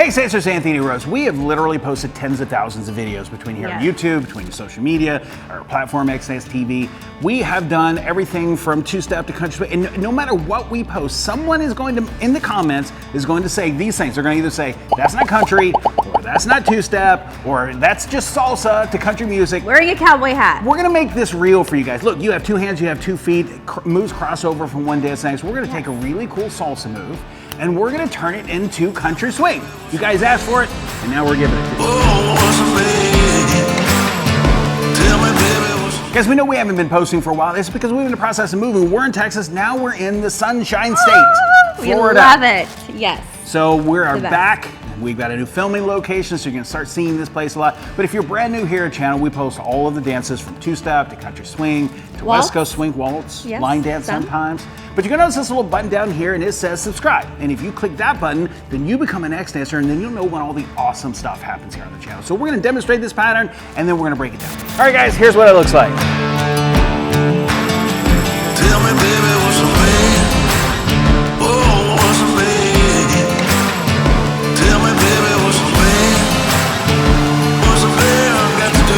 Hey, Salsa Anthony Rose. We have literally posted tens of thousands of videos between here on YouTube, between social media, our platform XS TV. We have done everything from two-step to country, and no matter what we post, someone is going to, in the comments, is going to say these things. They're going to either say, that's not country, or that's not two-step, or that's just salsa to country music. Wearing a cowboy hat. We're gonna make this real for you guys. Look, you have two hands, you have 2 feet, moves cross over from one dance to the next. We're gonna take a really cool salsa move, and we're gonna turn it into country swing. You guys asked for it, and now we're giving it to you. Guys, we know we haven't been posting for a while. It's because we've been in the process of moving. We're in Texas, now we're in the Sunshine State, Florida. We love it, yes. So we are back. We've got a new filming location, so you can start seeing this place a lot. But if you're brand new here at channel, we post all of the dances from two-step to country swing to West Coast swing, waltz, line dance sometimes. But you're gonna notice this little button down here, and it says subscribe. And if you click that button, then you become an X-Dancer, and then you'll know when all the awesome stuff happens here on the channel. So we're gonna demonstrate this pattern, and then we're gonna break it down. All right, guys, here's what it looks like. Tell me, baby, what's the way? Oh, what's the way? Tell me, baby, what's the way? What's the way I've got to do?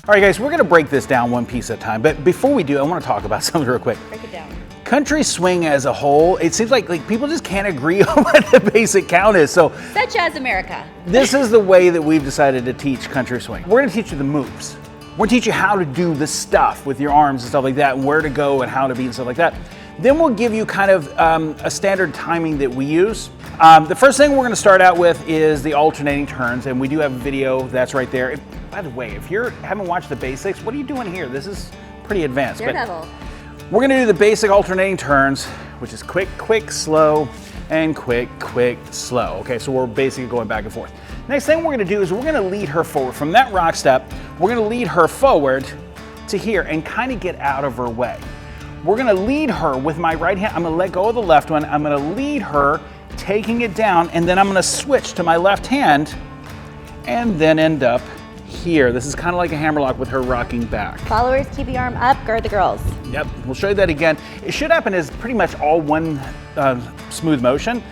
All right, guys, we're gonna break this down one piece at a time. But before we do, I wanna talk about something real quick. Break it down. Country swing as a whole, it seems like people just can't agree on what the basic count is. So, such as America. This is the way that we've decided to teach country swing. We're gonna teach you the moves. We're gonna teach you how to do the stuff with your arms and stuff like that, and where to go and how to be and stuff like that. Then we'll give you kind of a standard timing that we use. The first thing we're gonna start out with is the alternating turns, and we do have a video that's right there. By the way, if you haven't watched the basics, what are you doing here? This is pretty advanced. Daredevil. We're gonna do the basic alternating turns, which is quick, quick, slow, and quick, quick, slow. Okay, so we're basically going back and forth. Next thing we're gonna do is we're gonna lead her forward. From that rock step, we're gonna lead her forward to here and kind of get out of her way. We're gonna lead her with my right hand. I'm gonna let go of the left one. I'm gonna lead her, taking it down, and then I'm gonna switch to my left hand and then end up here. This is kind of like a hammerlock with her rocking back. Followers, keep your arm up, guard the girls. Yep, we'll show you that again. It should happen as pretty much all one smooth motion.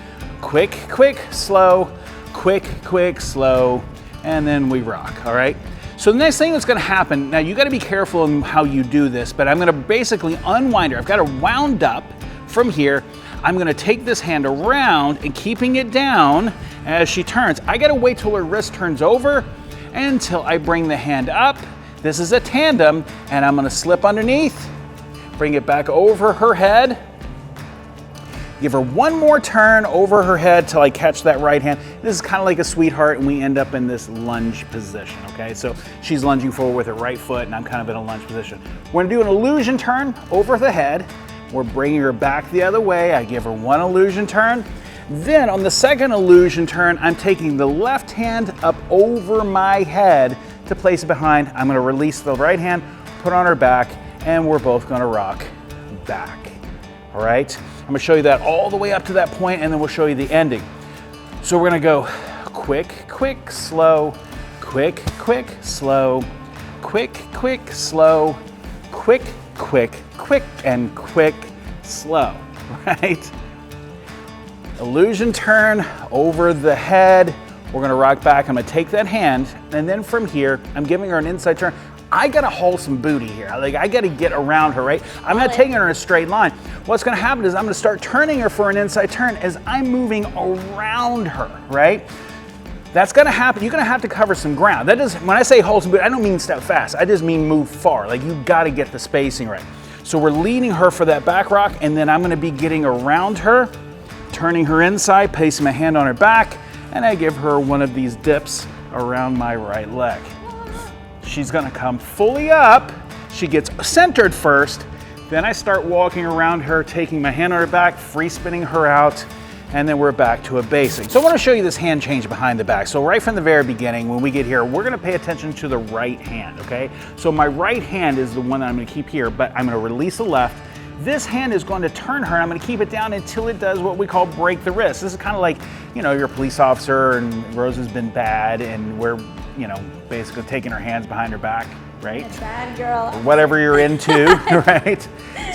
Quick, quick, slow, quick, quick, slow, and then we rock, all right? So the next thing that's gonna happen, now you gotta be careful in how you do this, but I'm gonna basically unwind her. I've got her wound up from here. I'm gonna take this hand around and keeping it down as she turns. I gotta wait till her wrist turns over until I bring the hand up. This is a tandem, and I'm gonna slip underneath, bring it back over her head, give her one more turn over her head till I catch that right hand. This is kind of like a sweetheart, and we end up in this lunge position, okay? So she's lunging forward with her right foot, and I'm kind of in a lunge position. We're gonna do an illusion turn over the head. We're bringing her back the other way. I give her one illusion turn. Then on the second illusion turn, I'm taking the left hand up over my head to place it behind. I'm gonna release the right hand, put on her back, and we're both gonna rock back, all right? I'm gonna show you that all the way up to that point, and then we'll show you the ending. So we're gonna go quick, quick, slow, quick, quick, slow, quick, quick, slow, quick, quick, quick, and quick, slow, right? Illusion turn over the head. We're gonna rock back. I'm gonna take that hand, and then from here, I'm giving her an inside turn. I gotta hold some booty here. Like, I gotta get around her, right? I'm not taking her in a straight line. What's gonna happen is I'm gonna start turning her for an inside turn as I'm moving around her, right? That's gonna happen. You're gonna have to cover some ground. That does, when I say hold some booty, I don't mean step fast. I just mean move far. Like, you gotta get the spacing right. So we're leading her for that back rock, and then I'm gonna be getting around her, turning her inside, placing my hand on her back, and I give her one of these dips around my right leg. She's gonna come fully up. She gets centered first. Then I start walking around her, taking my hand on her back, free spinning her out, and then we're back to a basic. So I wanna show you this hand change behind the back. So right from the very beginning, when we get here, we're gonna pay attention to the right hand, okay? So my right hand is the one that I'm gonna keep here, but I'm gonna release the left. This hand is going to turn her, and I'm going to keep it down until it does what we call break the wrist. This is kind of like, you know, you're a police officer and Rose has been bad, and we're, you know, basically taking her hands behind her back, right? Bad girl. Or whatever you're into, right?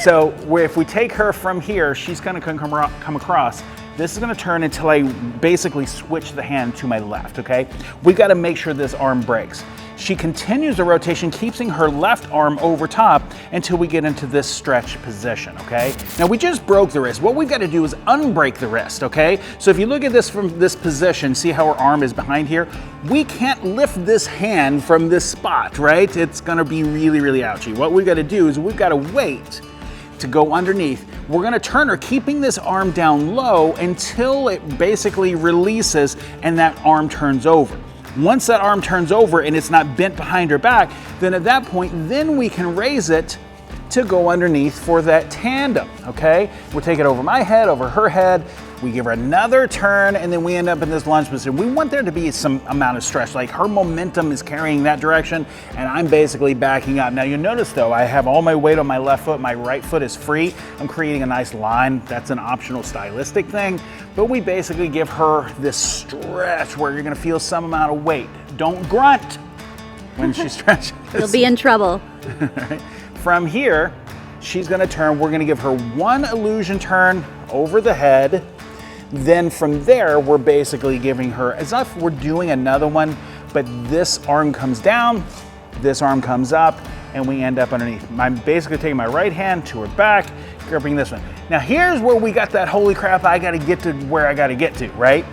So if we take her from here, she's going to come across. This is gonna turn until I basically switch the hand to my left, okay? We gotta make sure this arm breaks. She continues the rotation, keeping her left arm over top until we get into this stretch position, okay? Now we just broke the wrist. What we've got to do is unbreak the wrist, okay? So if you look at this from this position, see how her arm is behind here? We can't lift this hand from this spot, right? It's gonna be really, really ouchy. What we've got to do is we've got to wait to go underneath. We're gonna turn her, keeping this arm down low until it basically releases and that arm turns over. Once that arm turns over and it's not bent behind her back, then at that point, then we can raise it to go underneath for that tandem, okay? We'll take it over my head, over her head, we give her another turn, and then we end up in this lunge position. We want there to be some amount of stretch, like her momentum is carrying that direction, and I'm basically backing up. Now you'll notice though, I have all my weight on my left foot, my right foot is free. I'm creating a nice line. That's an optional stylistic thing, but we basically give her this stretch where you're gonna feel some amount of weight. Don't grunt when she stretches. You'll be in trouble. Right? From here, she's gonna turn. We're gonna give her one illusion turn over the head. Then from there, we're basically giving her, as if we're doing another one, but this arm comes down, this arm comes up, and we end up underneath. I'm basically taking my right hand to her back, gripping this one. Now here's where we got that holy crap, I gotta get to where I gotta get to, right?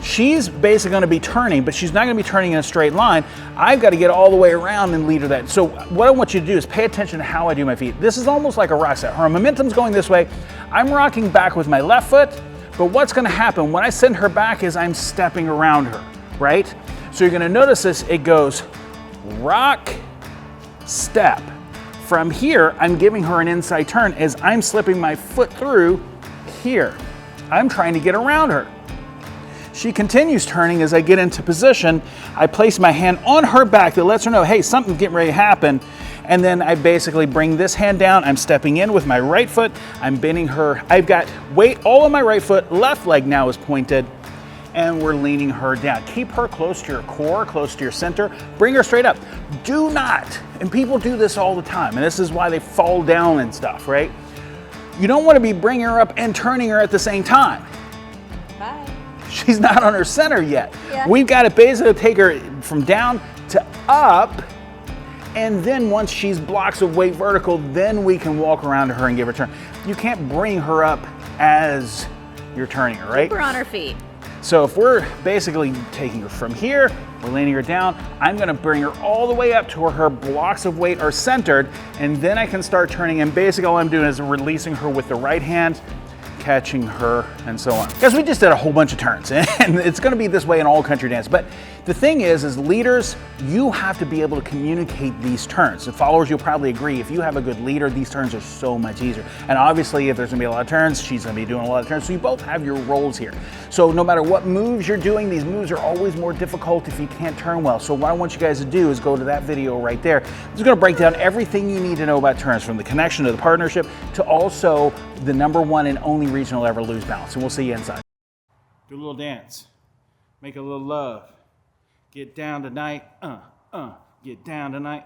She's basically gonna be turning, but she's not gonna be turning in a straight line. I've gotta get all the way around and lead her that. So what I want you to do is pay attention to how I do my feet. This is almost like a rock set. Her momentum's going this way. I'm rocking back with my left foot, but what's gonna happen when I send her back is I'm stepping around her, right? So you're gonna notice this, it goes rock, step. From here, I'm giving her an inside turn as I'm slipping my foot through here. I'm trying to get around her. She continues turning as I get into position. I place my hand on her back that lets her know, hey, something's getting ready to happen. And then I basically bring this hand down. I'm stepping in with my right foot. I'm bending her. I've got weight all on my right foot. Left leg now is pointed. And we're leaning her down. Keep her close to your core, close to your center. Bring her straight up. Do not, and people do this all the time, and this is why they fall down and stuff, right? You don't want to be bringing her up and turning her at the same time. Bye. She's not on her center yet. Yeah. We've got to basically take her from down to up, and then once she's blocks of weight vertical, then we can walk around to her and give her a turn. You can't bring her up as you're turning her, right? Keep her on her feet. So if we're basically taking her from here, we're leaning her down, I'm gonna bring her all the way up to where her blocks of weight are centered, and then I can start turning, and basically all I'm doing is releasing her with the right hand, catching her, and so on. Guys, we just did a whole bunch of turns, and it's gonna be this way in all country dance, but the thing is, as leaders, you have to be able to communicate these turns. The followers, you'll probably agree, if you have a good leader, these turns are so much easier. And obviously, if there's gonna be a lot of turns, she's gonna be doing a lot of turns, so you both have your roles here. So no matter what moves you're doing, these moves are always more difficult if you can't turn well. So what I want you guys to do is go to that video right there. It's gonna break down everything you need to know about turns, from the connection to the partnership, to also the #1 and only reason you'll ever lose balance. And we'll see you inside. Do a little dance, make a little love. Get down tonight, get down tonight,